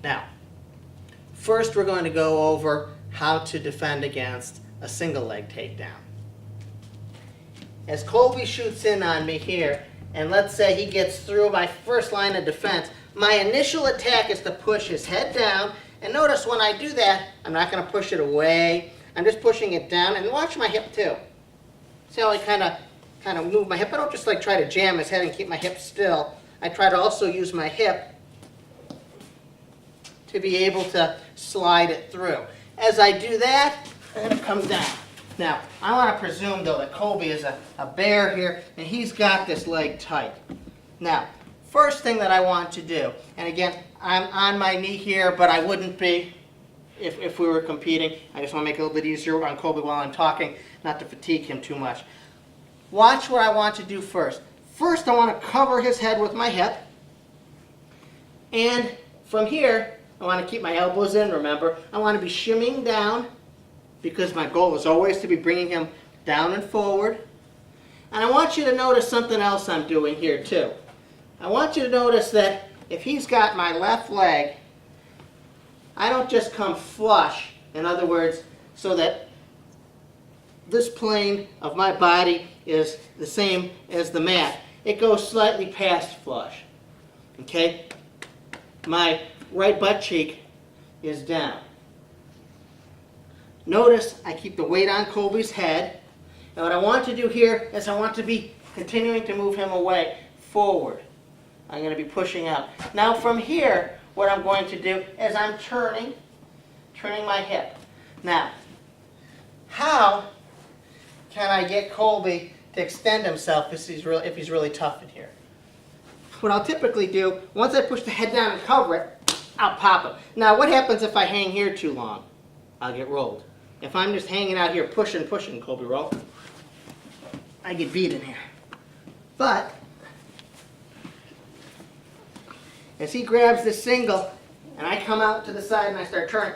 Now, first we're going to go over how to defend against a single leg takedown. As Colby shoots in on me here, and let's say he gets through my first line of defense, my initial attack is to push his head down, and notice when I do that, I'm not going to push it away. I'm just pushing it down, and watch my hip too. See how I kind of move my hip? I don't just like try to jam his head and keep my hip still. I try to also use my hip to be able to slide it through. As I do that, I'm going to come down. Now, I want to presume, though, that Colby is a bear here, and he's got this leg tight. Now, first thing that I want to do, and again, I'm on my knee here, but I wouldn't be if we were competing. I just want to make it a little bit easier on Colby while I'm talking, not to fatigue him too much. Watch what I want to do first. First, I want to cover his head with my hip, and from here, I want to keep my elbows in, remember. I want to be shimmying down, because my goal is always to be bringing him down and forward. And I want you to notice something else I'm doing here too. I want you to notice that if he's got my left leg, I don't just come flush, in other words, so that this plane of my body is the same as the mat. It goes slightly past flush. Okay? My right butt cheek is down. Notice I keep the weight on Colby's head. And what I want to do here is I want to be continuing to move him away, forward. I'm going to be pushing out. Now from here, what I'm going to do is I'm turning my hip. Now, how can I get Colby to extend himself if he's really tough in here? What I'll typically do, once I push the head down and cover it, I'll pop him. Now, what happens if I hang here too long? I'll get rolled. If I'm just hanging out here pushing, Colby, roll, I get beat in here. But as he grabs this single and I come out to the side and I start turning,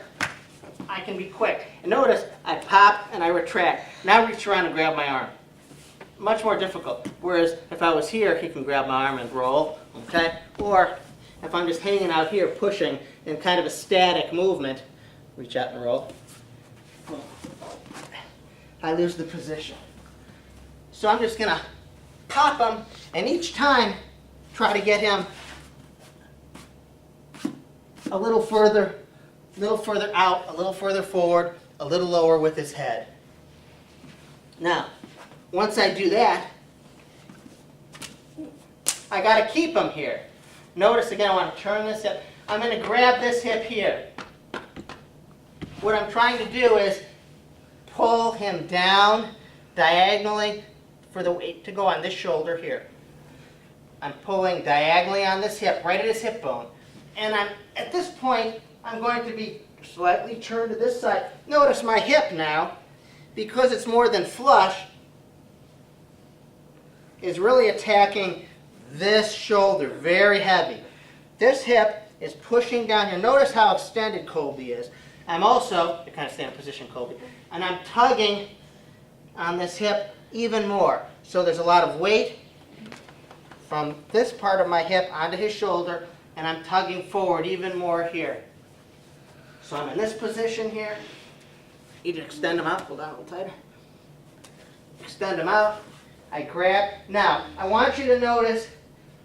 I can be quick. And notice I pop and I retract. Now reach around and grab my arm. Much more difficult. Whereas if I was here, he can grab my arm and roll, okay? Or if I'm just hanging out here pushing in kind of a static movement, reach out and roll, I lose the position. So I'm just going to pop him, and each time try to get him a little further out, a little further forward, a little lower with his head. Now, once I do that, I got to keep him here. Notice again, I want to turn this hip. I'm going to grab this hip here. What I'm trying to do is pull him down diagonally for the weight to go on this shoulder here. I'm pulling diagonally on this hip, right at his hip bone. And at this point, I'm going to be slightly turned to this side. Notice my hip now, because it's more than flush, is really attacking this shoulder, very heavy. This hip is pushing down here. Notice how extended Colby is. I'm also, you kind of stay in position, Colby, and I'm tugging on this hip even more. So there's a lot of weight from this part of my hip onto his shoulder, and I'm tugging forward even more here. So I'm in this position here. Either extend them out, pull down a little tighter. Extend them out. I grab. Now, I want you to notice,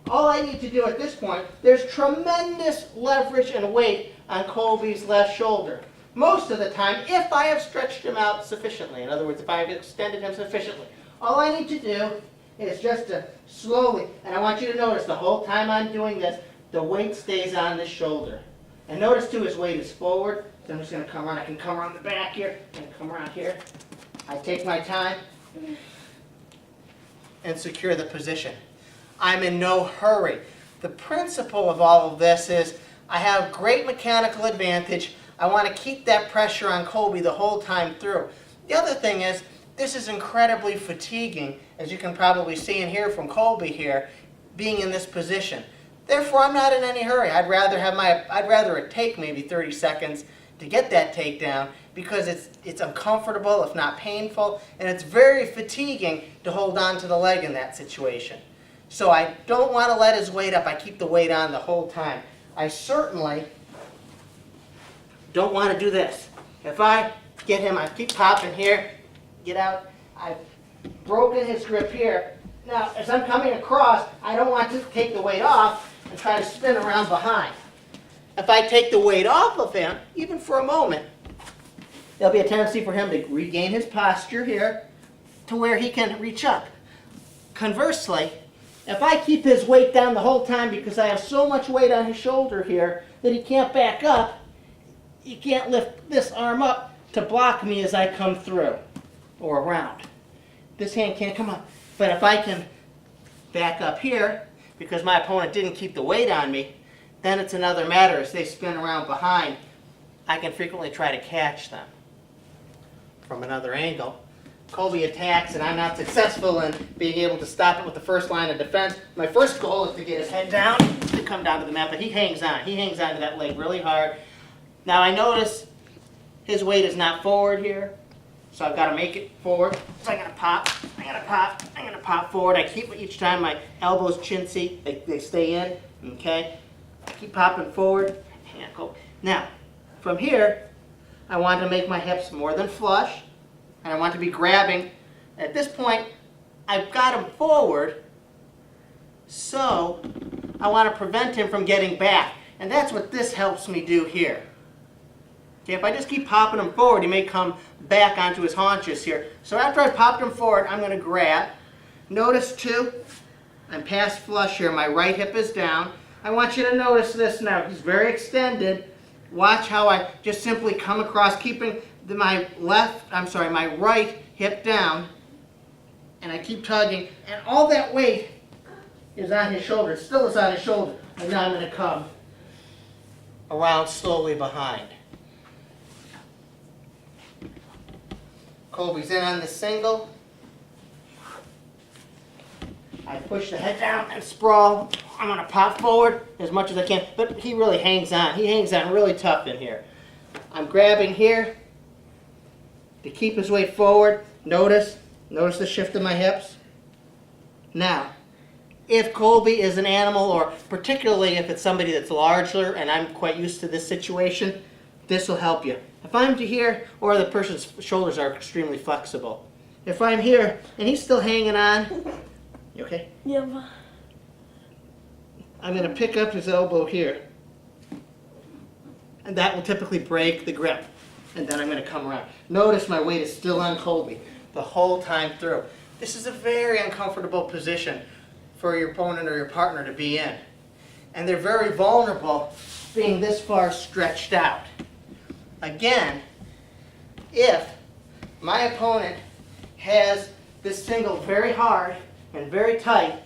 all I need to do at this point, there's tremendous leverage and weight on Colby's left shoulder. Most of the time, if I have stretched him out sufficiently, in other words, if I have extended him sufficiently, all I need to do is just to slowly, and I want you to notice the whole time I'm doing this, the weight stays on this shoulder. And notice too, his weight is forward, so I'm just going to come around. I can come around the back here, and come around here. I take my time and secure the position. I'm in no hurry. The principle of all of this is I have great mechanical advantage. I want to keep that pressure on Colby the whole time through. The other thing is, this is incredibly fatiguing, as you can probably see and hear from Colby here, being in this position. Therefore, I'm not in any hurry. I'd rather it take maybe 30 seconds to get that takedown, because it's uncomfortable, if not painful, and it's very fatiguing to hold on to the leg in that situation. So I don't want to let his weight up. I keep the weight on the whole time. I certainly don't want to do this. If I get him, I keep popping here, get out. I've broken his grip here. Now, as I'm coming across, I don't want to take the weight off and try to spin around behind. If I take the weight off of him, even for a moment, there'll be a tendency for him to regain his posture here to where he can reach up. Conversely, if I keep his weight down the whole time because I have so much weight on his shoulder here that he can't back up, he can't lift this arm up to block me as I come through or around. This hand can't come up. But if I can back up here, because my opponent didn't keep the weight on me, then it's another matter. As they spin around behind, I can frequently try to catch them from another angle. Colby attacks, and I'm not successful in being able to stop it with the first line of defense. My first goal is to get his head down, to come down to the mat, but he hangs on. He hangs on to that leg really hard. Now I notice his weight is not forward here, so I've got to make it forward. So I'm going to pop, I'm going to pop, I'm going to pop forward. I keep each time my elbows chintzy, they stay in, okay? I keep popping forward. Now, from here, I want to make my hips more than flush, and I want to be grabbing. At this point, I've got him forward, so I want to prevent him from getting back. And that's what this helps me do here. Okay, if I just keep popping him forward, he may come back onto his haunches here. So after I've popped him forward, I'm going to grab. Notice too, I'm past flush here. My right hip is down. I want you to notice this now. He's very extended. Watch how I just simply come across, keeping my right hip down, and I keep tugging, and all that weight is on his shoulder. It still is on his shoulder. And now I'm going to come around slowly behind. Colby's in on the single. I push the head down and sprawl. I'm going to pop forward as much as I can, but he really hangs on. He hangs on really tough in here. I'm grabbing here to keep his weight forward. Notice the shift in my hips. Now, if Colby is an animal, or particularly if it's somebody that's larger and I'm quite used to this situation, this will help you. If I'm to here, or the person's shoulders are extremely flexible. If I'm here and he's still hanging on, you okay? Yeah. I'm going to pick up his elbow here. And that will typically break the grip. And then I'm going to come around. Notice my weight is still on Colby the whole time through. This is a very uncomfortable position for your opponent or your partner to be in. And they're very vulnerable being this far stretched out. Again, if my opponent has this single very hard and very tight,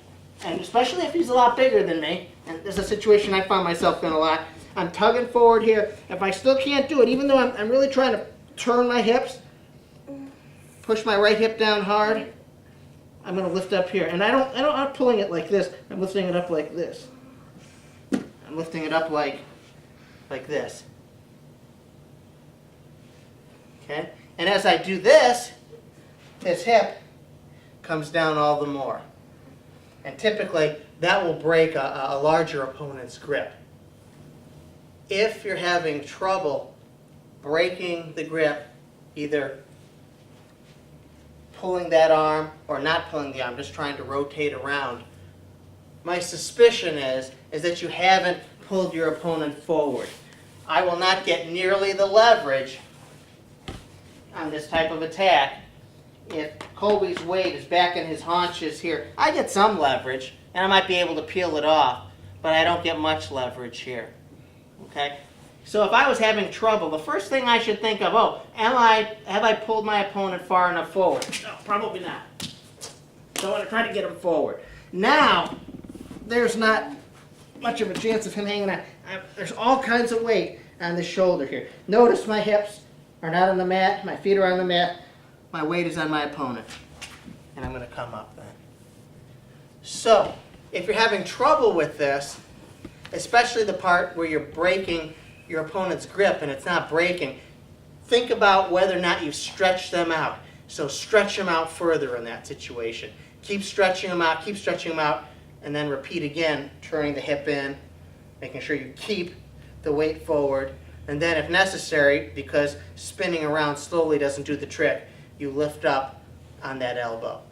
and especially if he's a lot bigger than me, and this is a situation I find myself in a lot, I'm tugging forward here. If I still can't do it, even though I'm really trying to turn my hips, push my right hip down hard, I'm going to lift up here. And I'm not pulling it like this. I'm lifting it up like this. I'm lifting it up like this. Okay? And as I do this, his hip comes down all the more. And typically, that will break a larger opponent's grip. If you're having trouble breaking the grip, either pulling that arm or not pulling the arm, just trying to rotate around, my suspicion is that you haven't pulled your opponent forward. I will not get nearly the leverage on this type of attack if Colby's weight is back in his haunches here. I get some leverage, and I might be able to peel it off, but I don't get much leverage here. Okay? So if I was having trouble, the first thing I should think of, have I pulled my opponent far enough forward? No, probably not. So I want to try to get him forward. Now, there's not much of a chance of him hanging on. There's all kinds of weight on the shoulder here. Notice my hips are not on the mat, my feet are on the mat, my weight is on my opponent. And I'm going to come up then. So, if you're having trouble with this, especially the part where you're breaking your opponent's grip and it's not breaking, think about whether or not you've stretched them out. So stretch them out further in that situation. Keep stretching them out, and then repeat again, turning the hip in, making sure you keep the weight forward, And then if necessary, because spinning around slowly doesn't do the trick, you lift up on that elbow.